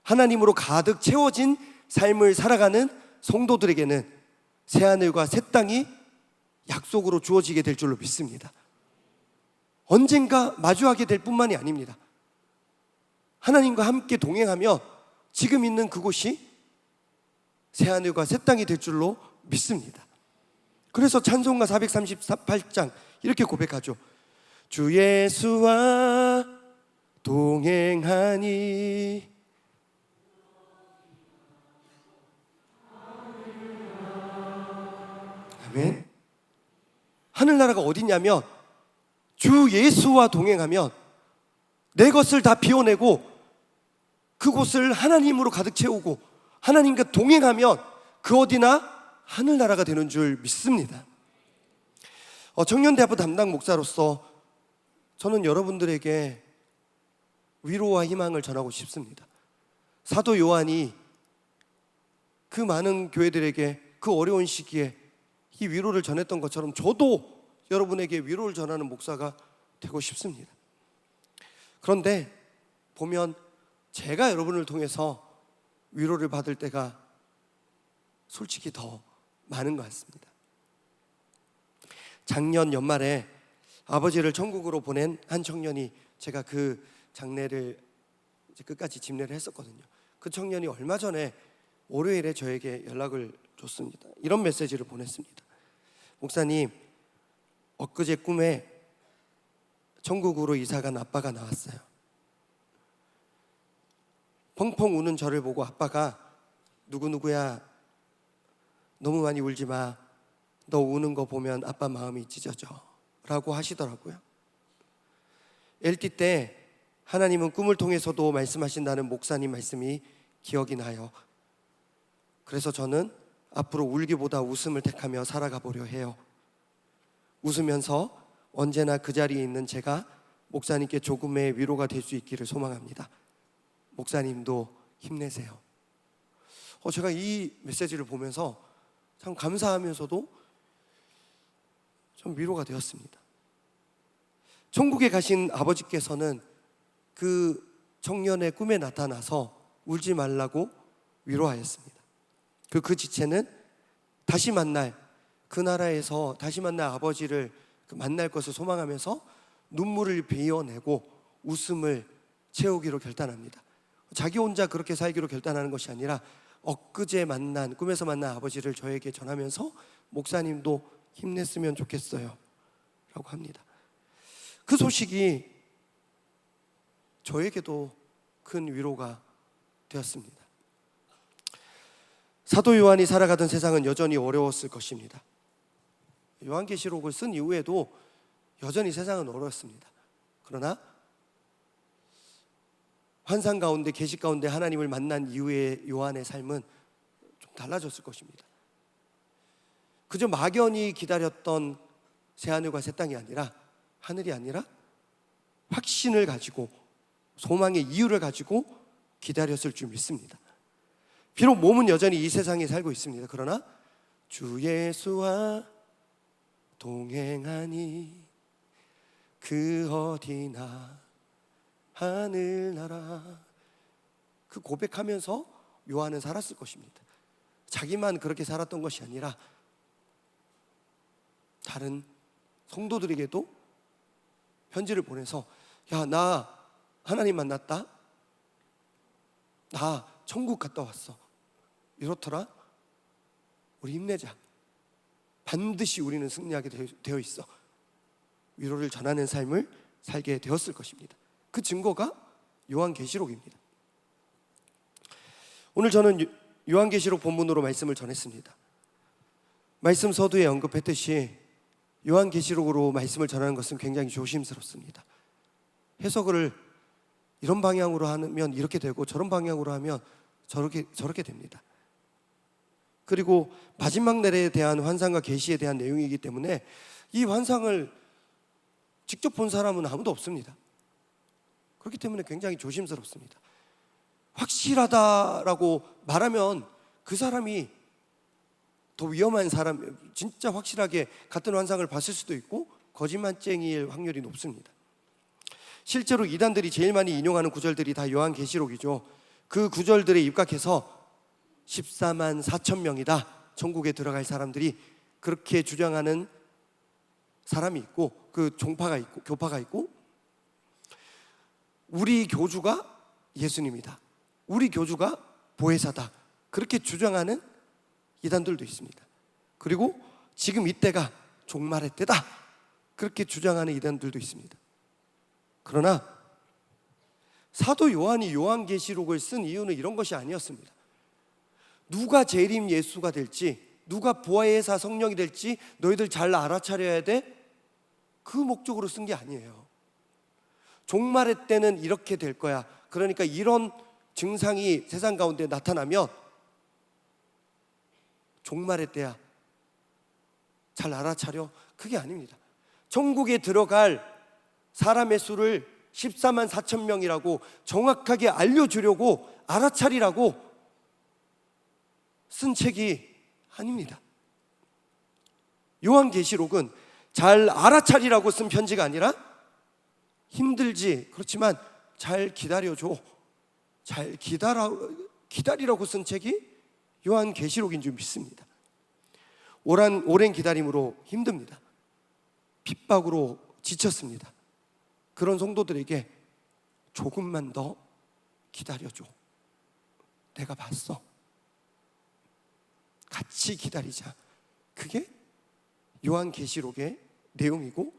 하나님으로 가득 채워진 삶을 살아가는 성도들에게는 새하늘과 새 땅이 약속으로 주어지게 될 줄로 믿습니다. 언젠가 마주하게 될 뿐만이 아닙니다. 하나님과 함께 동행하며 지금 있는 그곳이 새하늘과 새 땅이 될 줄로 믿습니다. 그래서 찬송가 438장 이렇게 고백하죠. 주 예수와 동행하니. 아멘. 하늘나라가 어디냐면 주 예수와 동행하면 내 것을 다 비워내고 그곳을 하나님으로 가득 채우고 하나님과 동행하면 그 어디나 하늘나라가 되는 줄 믿습니다. 청년대학부 담당 목사로서 저는 여러분들에게 위로와 희망을 전하고 싶습니다. 사도 요한이 그 많은 교회들에게 그 어려운 시기에 이 위로를 전했던 것처럼 저도 여러분에게 위로를 전하는 목사가 되고 싶습니다. 그런데 보면 제가 여러분을 통해서 위로를 받을 때가 솔직히 더 많은 것 같습니다. 작년 연말에 아버지를 천국으로 보낸 한 청년이, 제가 그 장례를 이제 끝까지 집례를 했었거든요. 그 청년이 얼마 전에 월요일에 저에게 연락을 줬습니다. 이런 메시지를 보냈습니다. 목사님, 엊그제 꿈에 천국으로 이사간 아빠가 나왔어요. 펑펑 우는 저를 보고 아빠가 누구누구야, 너무 많이 울지 마, 너 우는 거 보면 아빠 마음이 찢어져 라고 하시더라고요. LT 때 하나님은 꿈을 통해서도 말씀하신다는 목사님 말씀이 기억이 나요. 그래서 저는 앞으로 울기보다 웃음을 택하며 살아가 보려 해요. 웃으면서 언제나 그 자리에 있는 제가 목사님께 조금의 위로가 될 수 있기를 소망합니다. 목사님도 힘내세요. 제가 이 메시지를 보면서 참 감사하면서도 좀 위로가 되었습니다. 천국에 가신 아버지께서는 그 청년의 꿈에 나타나서 울지 말라고 위로하였습니다. 그 지체는 다시 만날, 그 나라에서 다시 만날 아버지를 만날 것을 소망하면서 눈물을 베어내고 웃음을 채우기로 결단합니다. 자기 혼자 그렇게 살기로 결단하는 것이 아니라 엊그제 만난, 꿈에서 만난 아버지를 저에게 전하면서 목사님도 힘냈으면 좋겠어요 라고 합니다. 그 소식이 저에게도 큰 위로가 되었습니다. 사도 요한이 살아가던 세상은 여전히 어려웠을 것입니다. 요한계시록을 쓴 이후에도 여전히 세상은 어려웠습니다. 그러나 환상 가운데, 계시 가운데 하나님을 만난 이후의 요한의 삶은 좀 달라졌을 것입니다. 그저 막연히 기다렸던 새하늘과 새 땅이 아니라, 하늘이 아니라 확신을 가지고, 소망의 이유를 가지고 기다렸을 줄 믿습니다. 비록 몸은 여전히 이 세상에 살고 있습니다. 그러나 주 예수와 동행하니 그 어디나 하늘나라, 그 고백하면서 요한은 살았을 것입니다. 자기만 그렇게 살았던 것이 아니라 다른 성도들에게도 편지를 보내서, 야, 나 하나님 만났다, 나 천국 갔다 왔어, 이렇더라, 우리 힘내자, 반드시 우리는 승리하게 되어 있어, 위로를 전하는 삶을 살게 되었을 것입니다. 그 증거가 요한계시록입니다. 오늘 저는 요한계시록 본문으로 말씀을 전했습니다. 말씀 서두에 언급했듯이 요한계시록으로 말씀을 전하는 것은 굉장히 조심스럽습니다. 해석을 이런 방향으로 하면 이렇게 되고 저런 방향으로 하면 저렇게 됩니다. 그리고 마지막 날에 대한 환상과 계시에 대한 내용이기 때문에 이 환상을 직접 본 사람은 아무도 없습니다. 그렇기 때문에 굉장히 조심스럽습니다. 확실하다라고 말하면 그 사람이 더 위험한 사람, 진짜 확실하게 같은 환상을 봤을 수도 있고 거짓말쟁이일 확률이 높습니다. 실제로 이단들이 제일 많이 인용하는 구절들이 다 요한계시록이죠. 그 구절들에 입각해서 14만 4천 명이다, 천국에 들어갈 사람들이, 그렇게 주장하는 사람이 있고, 그 종파가 있고, 교파가 있고, 우리 교주가 예수님이다, 우리 교주가 보혜사다, 그렇게 주장하는 이단들도 있습니다. 그리고 지금 이때가 종말의 때다, 그렇게 주장하는 이단들도 있습니다. 그러나 사도 요한이 요한계시록을 쓴 이유는 이런 것이 아니었습니다. 누가 재림 예수가 될지, 누가 보혜사 성령이 될지 너희들 잘 알아차려야 돼, 그 목적으로 쓴 게 아니에요. 종말의 때는 이렇게 될 거야, 그러니까 이런 증상이 세상 가운데 나타나면 종말의 때야, 잘 알아차려, 그게 아닙니다. 천국에 들어갈 사람의 수를 14만 4천 명이라고 정확하게 알려주려고, 알아차리라고 쓴 책이 아닙니다. 요한계시록은 잘 알아차리라고 쓴 편지가 아니라 힘들지, 그렇지만 잘 기다려줘, 잘 기다리라고 쓴 책이 요한계시록인 줄 믿습니다. 오랜 기다림으로 힘듭니다. 핍박으로 지쳤습니다. 그런 성도들에게 조금만 더 기다려줘, 내가 봤어, 같이 기다리자, 그게 요한계시록의 내용이고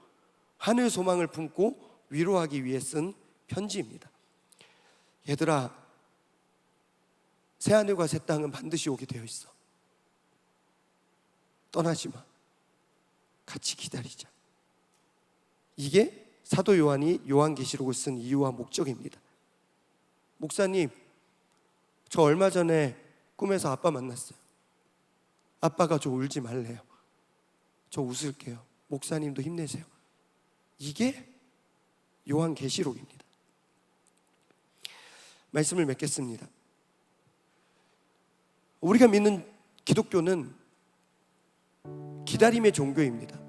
하늘 소망을 품고 위로하기 위해 쓴 편지입니다. 얘들아, 새하늘과 새 땅은 반드시 오게 되어 있어, 떠나지 마, 같이 기다리자. 이게 사도 요한이 요한계시록을 쓴 이유와 목적입니다. 목사님, 저 얼마 전에 꿈에서 아빠 만났어요. 아빠가 저 울지 말래요. 저 웃을게요. 목사님도 힘내세요. 이게 요한계시록입니다. 말씀을 맺겠습니다. 우리가 믿는 기독교는 기다림의 종교입니다.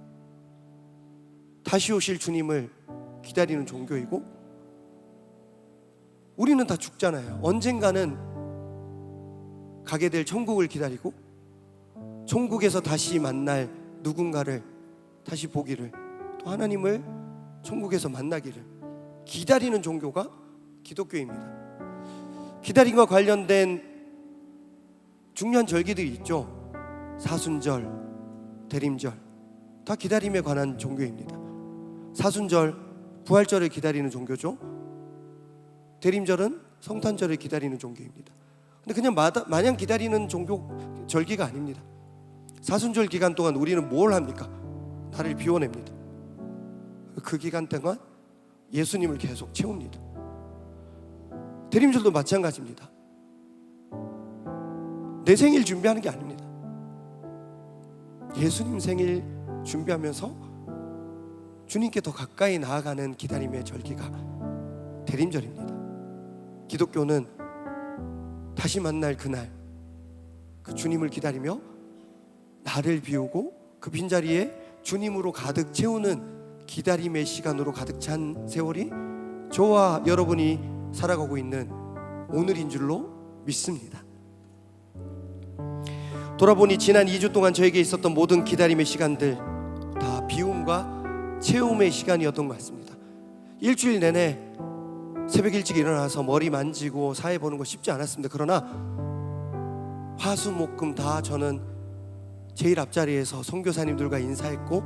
다시 오실 주님을 기다리는 종교이고, 우리는 다 죽잖아요. 언젠가는 가게 될 천국을 기다리고, 천국에서 다시 만날 누군가를 다시 보기를, 또 하나님을 천국에서 만나기를 기다리는 종교가 기독교입니다. 기다림과 관련된 중요한 절기들이 있죠. 사순절, 대림절, 다 기다림에 관한 종교입니다. 사순절, 부활절을 기다리는 종교죠. 대림절은 성탄절을 기다리는 종교입니다. 근데 그냥 마냥 기다리는 종교 절기가 아닙니다. 사순절 기간 동안 우리는 뭘 합니까? 나를 비워냅니다. 그 기간 동안 예수님을 계속 채웁니다. 대림절도 마찬가지입니다. 내 생일 준비하는 게 아닙니다. 예수님 생일 준비하면서 주님께 더 가까이 나아가는 기다림의 절기가 대림절입니다. 기독교는 다시 만날 그날, 그 주님을 기다리며 나를 비우고 그 빈자리에 주님으로 가득 채우는 기다림의 시간으로 가득 찬 세월이 저와 여러분이 살아가고 있는 오늘인 줄로 믿습니다. 돌아보니 지난 2주 동안 저에게 있었던 모든 기다림의 시간들 다 비움과 채움의 시간이었던 것 같습니다. 일주일 내내 새벽 일찍 일어나서 머리 만지고 사회 보는 거 쉽지 않았습니다. 그러나 화수목금 다 저는 제일 앞자리에서 선교사님들과 인사했고,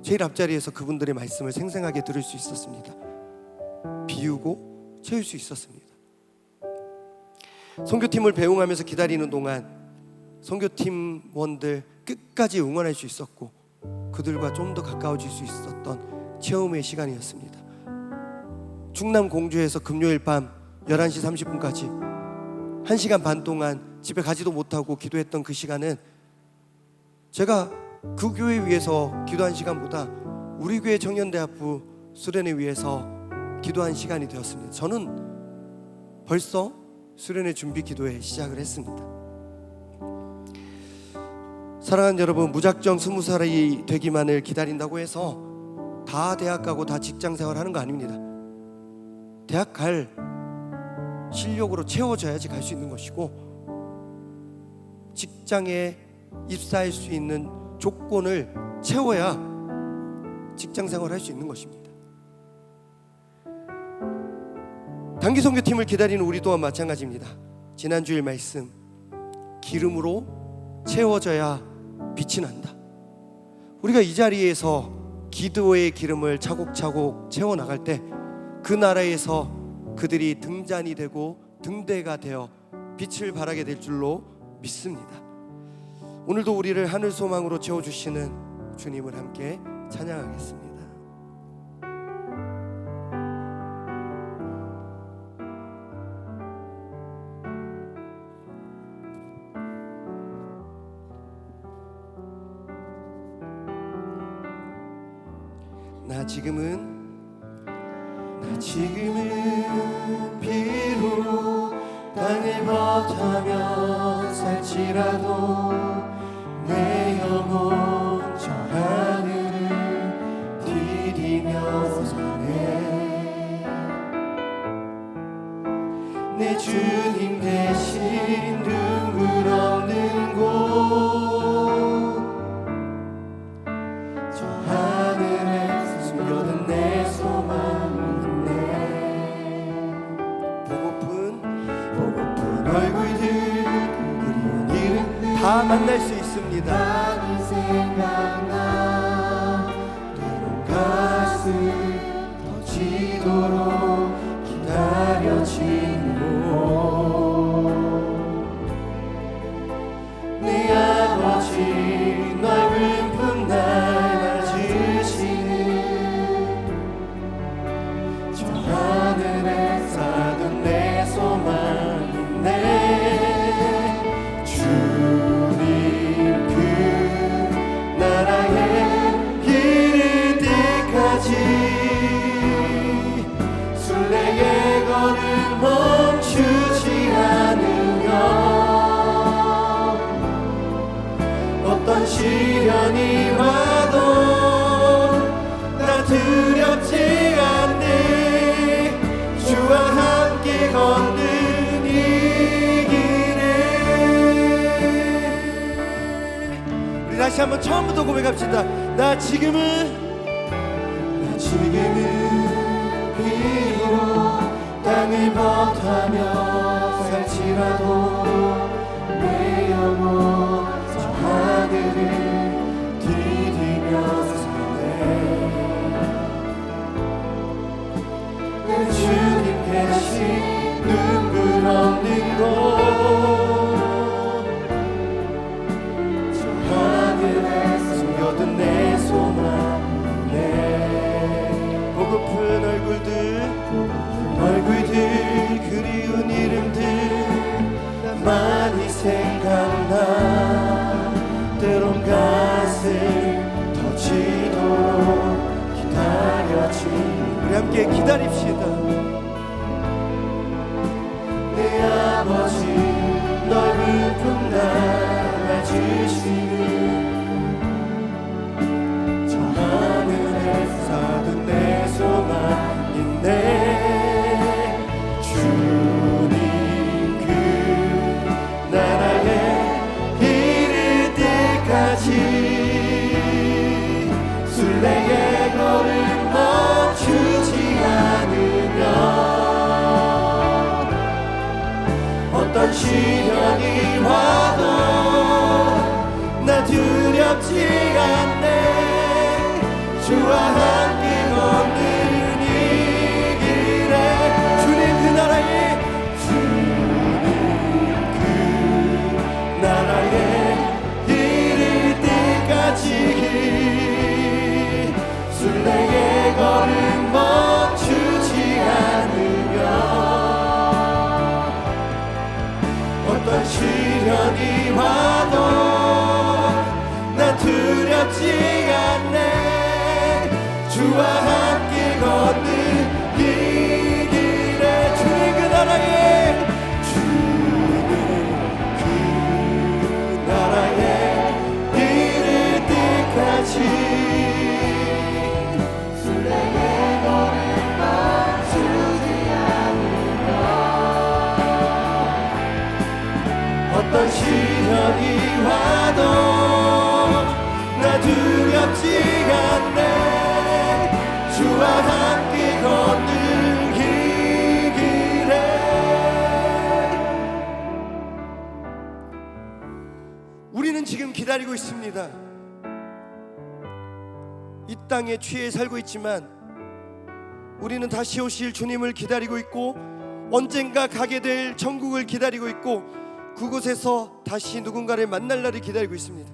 제일 앞자리에서 그분들의 말씀을 생생하게 들을 수 있었습니다. 비우고 채울 수 있었습니다. 선교팀을 배웅하면서 기다리는 동안 선교팀원들 끝까지 응원할 수 있었고, 그들과 좀 더 가까워질 수 있었던 체험의 시간이었습니다. 충남 공주에서 금요일 밤 11시 30분까지 1시간 반 동안 집에 가지도 못하고 기도했던 그 시간은 제가 그 교회 위해서 기도한 시간보다 우리 교회 청년대학부 수련회 위해서 기도한 시간이 되었습니다. 저는 벌써 수련회 준비 기도에 시작을 했습니다. 사랑하는 여러분, 무작정 20살이 되기만을 기다린다고 해서 다 대학 가고 다 직장 생활하는 거 아닙니다. 대학 갈 실력으로 채워져야지 갈 수 있는 것이고, 직장에 입사할 수 있는 조건을 채워야 직장 생활을 할 수 있는 것입니다. 단기 선교팀을 기다리는 우리 또한 마찬가지입니다. 지난주일 말씀, 기름으로 채워져야 빛이 난다. 우리가 이 자리에서 기도의 기름을 차곡차곡 채워나갈 때 그 나라에서 그들이 등잔이 되고 등대가 되어 빛을 발하게 될 줄로 믿습니다. 오늘도 우리를 하늘 소망으로 채워주시는 주님을 함께 찬양하겠습니다. 나 지금은 비록 땅을 버타며 살지라도 내 영혼 저 하늘을 디디며 사네. 내 주님 대신 눈물 없는 곳, 저 하늘에 숨겨둔 내 소망, 얼굴들 그리운 일은 다 만날 수 있습니다. 나는 생각나 때론 가슴 터지도록 기다려진 곳, 내 아버지 넓은 품 날 맞으시는 저 하늘에 쌓던 내 소망, 주님 그 나라에 이를 때까지 시련이 와도 나 두렵지 않네. 주와 함께 걷는 이 길에. 우리 다시 한번 처음부터 고백합시다. 나 지금은 비록 땅을 벗하며 살지라도 내 영혼 저 하늘을 디디면서 내 주님 계신 눈물 없는 곳 저 하늘에 숨겨둔 내 소망이네. 보고픈 얼굴들 그리운 이름들 많이 생각나. 때론 가슴 터지도록 기다렸지. 우리 함께 기다립시다. 내 아버지 넓은 품 담아주시는 저 하늘에서 둔 내 소망인데. 주님 그 나라에 이를 때까지 순례의 걸음 멈추지 않으면 어떤 시련이 와도 나 두렵지 않네. 주와 함께 걷는 이 길에. 주님 그 나라에 이를 때까지 순례의 걸음 멈추지 않으면 어떤 시련이 와도 난 두렵지 않네. 주와 함께 걷는 이 길에. 주님 그 나라에 이를 때까지 순례의 걸음 멈추지 않으면 어떤 시련이 와도 나 두렵지 않네. 주와 함께 걷는 이 길에. 우리는 지금 기다리고 있습니다. 이 땅에 취해 살고 있지만 우리는 다시 오실 주님을 기다리고 있고 언젠가 가게 될 천국을 기다리고 있고 그곳에서 다시 누군가를 만날 날을 기다리고 있습니다.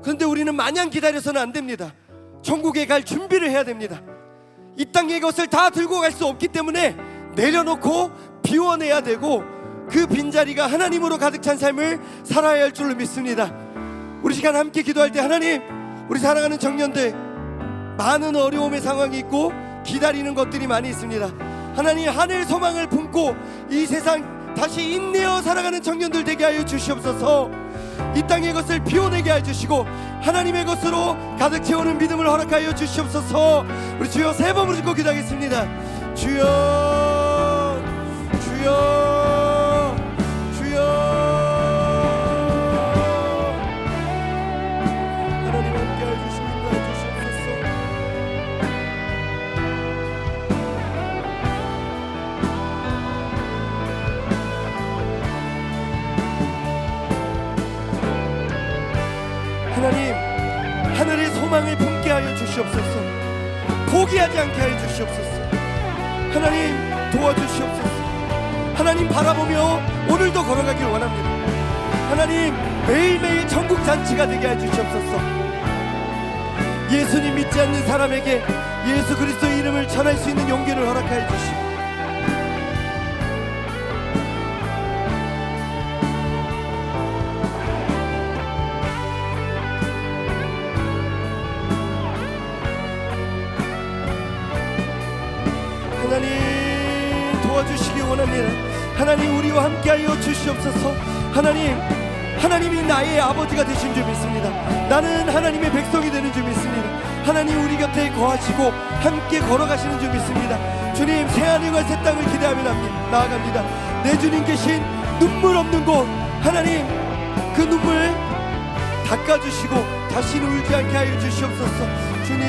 그런데 우리는 마냥 기다려서는 안 됩니다. 천국에 갈 준비를 해야 됩니다. 이 땅의 것을 다 들고 갈 수 없기 때문에 내려놓고 비워내야 되고 그 빈자리가 하나님으로 가득 찬 삶을 살아야 할 줄로 믿습니다. 우리 시간 함께 기도할 때 하나님, 우리 사랑하는 청년들 많은 어려움의 상황이 있고 기다리는 것들이 많이 있습니다. 하나님, 하늘 소망을 품고 이 세상 다시 인내어 살아가는 청년들 되게 하여 주시옵소서. 이 땅의 것을 비워내게 하여 주시고 하나님의 것으로 가득 채우는 믿음을 허락하여 주시옵소서. 우리 주여 세 번 부르짖고 기도하겠습니다. 주여, 주여, 주여. 하나님 함께하여 주시고 인도하여 주시옵소서. 하나님, 하늘의 소망을 품게 하여 주시옵소서. 포기하지 않게 하여 주시옵소서. 하나님 도와주시옵소서. 하나님 바라보며 오늘도 걸어가길 원합니다. 하나님 매일매일 천국 잔치가 되게 해 주시옵소서. 예수님 믿지 않는 사람에게 예수 그리스도의 이름을 전할 수 있는 용기를 허락하여 주시고 하나님 도와주시기 원합니다. 하나님 우리와 함께하여 주시옵소서. 하나님 하나님이 나의 아버지가 되신 줄 믿습니다. 나는 하나님의 백성이 되는 줄 믿습니다. 하나님 우리 곁에 거하시고 함께 걸어가시는 줄 믿습니다. 주님, 새하늘과 새 땅을 기대하며 나아갑니다. 내 주님 계신 눈물 없는 곳, 하나님 그 눈물 닦아주시고 다시는 울지 않게 하여 주시옵소서. 주님,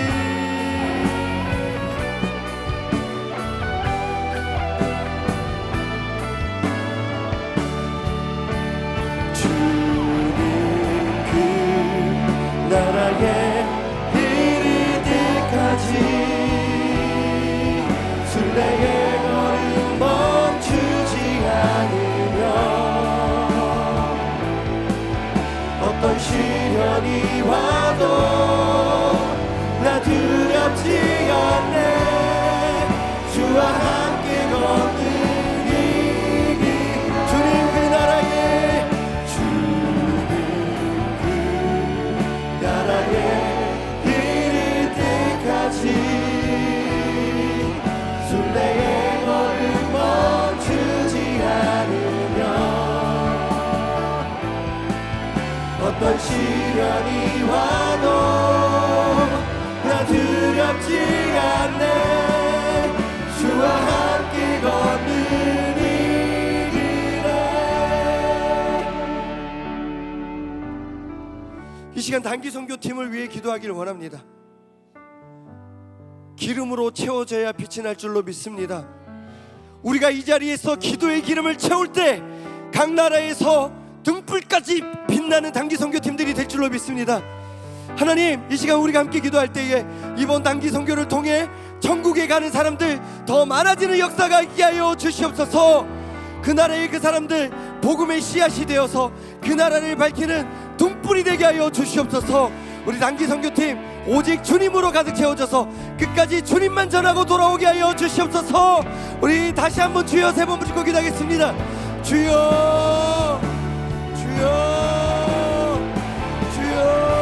나라에 이를 때까지 순례의 걸음 멈추지 않으며 어떤 시련이 와도 나 두렵지 않네. 주와 함께 걷는 이 길, 주님 그 나라에 이를 때까지 순례의 걸음 멈추지 않으며 어떤 시련이 와도 나 두렵지 않네. 주와 함께 걷는 이 길에. 이 시간 단기 선교팀을 위해 기도하기를 원합니다. 기름으로 채워져야 빛이 날 줄로 믿습니다. 우리가 이 자리에서 기도의 기름을 채울 때 각 나라에서 등불까지 빛나는 단기 선교팀들이 될 줄로 믿습니다. 하나님, 이 시간 우리가 함께 기도할 때에 이번 단기 선교를 통해 천국에 가는 사람들 더 많아지는 역사가 있게 하여 주시옵소서. 그 나라의 그 사람들 복음의 씨앗이 되어서 그 나라를 밝히는 등불이 되게 하여 주시옵소서. 우리 단기 선교팀 오직 주님으로 가득 채워져서 끝까지 주님만 전하고 돌아오게 하여 주시옵소서. 우리 다시 한번 주여 세 번 부르고 기도하겠습니다. 주여, 주여, 주여.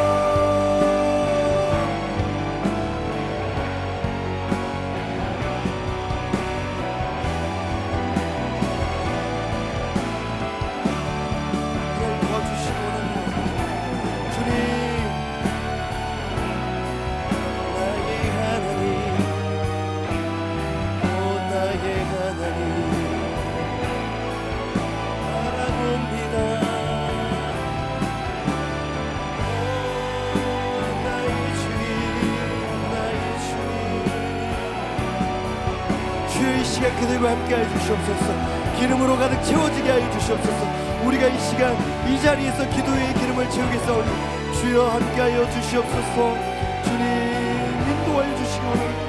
시간 그들과 함께 하여 주시옵소서. 기름으로 가득 채워지게 하여 주시옵소서. 우리가 이 시간 이 자리에서 기도의 기름을 채우겠사오니 주여 함께 하여 주시옵소서. 주님 인도하여 주시기 원합니다.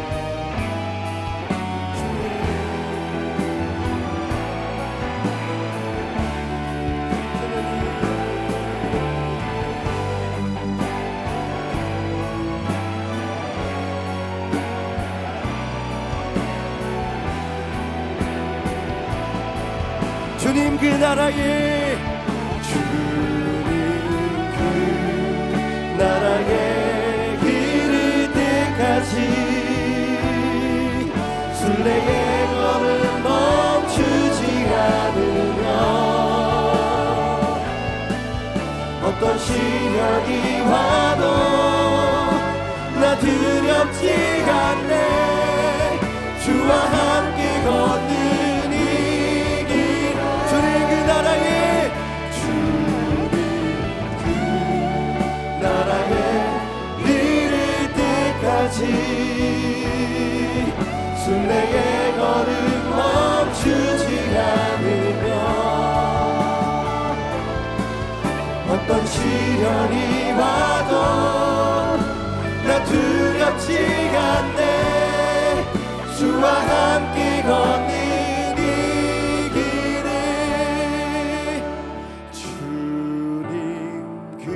주님 그 나라에, 주님 그 나라에 이를 때까지 순례의 걸음 멈추지 않으며 어떤 시련이 와도 나 두렵지 않네. 주와 함께 걷는 순례의 걸음 멈추지 않으며 어떤 시련이 와도 나 두렵지 않네. 주와 함께 걷는 이 길에 주님 그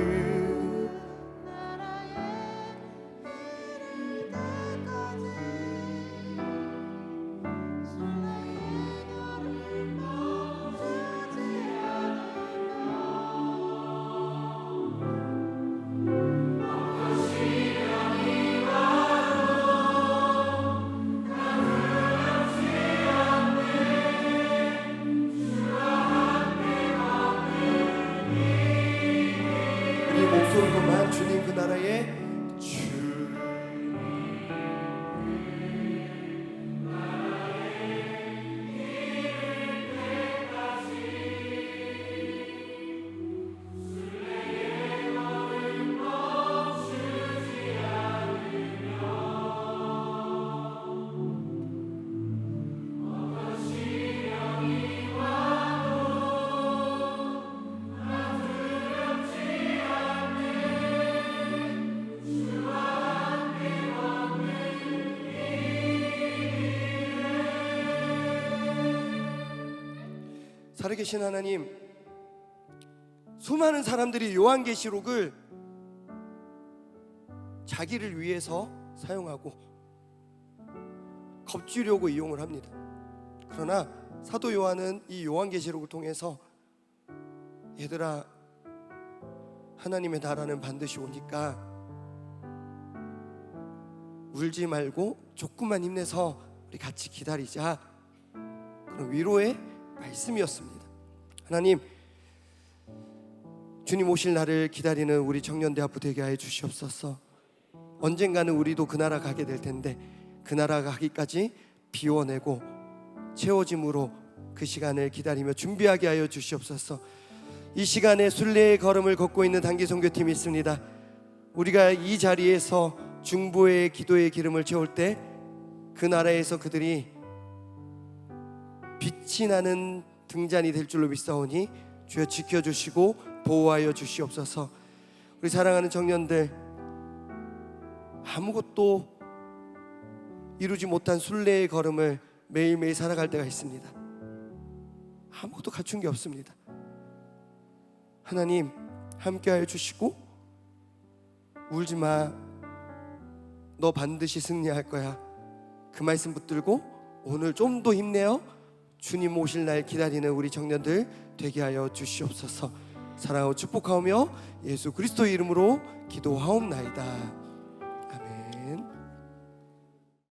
살아계신 하나님, 수많은 사람들이 요한계시록을 자기를 위해서 사용하고 겁주려고 이용을 합니다. 그러나 사도 요한은 이 요한계시록을 통해서 얘들아, 하나님의 나라는 반드시 오니까 울지 말고 조금만 힘내서 우리 같이 기다리자, 그런 위로의 말씀이었습니다. 하나님, 주님 오실 날을 기다리는 우리 청년대학부 되게 하여 주시옵소서. 언젠가는 우리도 그 나라 가게 될 텐데 그 나라 가기까지 비워내고 채워짐으로 그 시간을 기다리며 준비하게 하여 주시옵소서. 이 시간에 순례의 걸음을 걷고 있는 단기선교팀이 있습니다. 우리가 이 자리에서 중보의 기도의 기름을 채울 때 그 나라에서 그들이 빛이 나는 등잔이 될 줄로 믿사오니 주여 지켜주시고 보호하여 주시옵소서. 우리 사랑하는 청년들, 아무것도 이루지 못한 순례의 걸음을 매일매일 살아갈 때가 있습니다. 아무것도 갖춘 게 없습니다. 하나님 함께하여 주시고 울지마, 너 반드시 승리할 거야, 그 말씀 붙들고 오늘 좀 더 힘내어 주님 오실 날 기다리는 우리 청년들 되게 하여 주시옵소서. 사랑하고 축복하오며 예수 그리스도의 이름으로 기도하옵나이다. 아멘.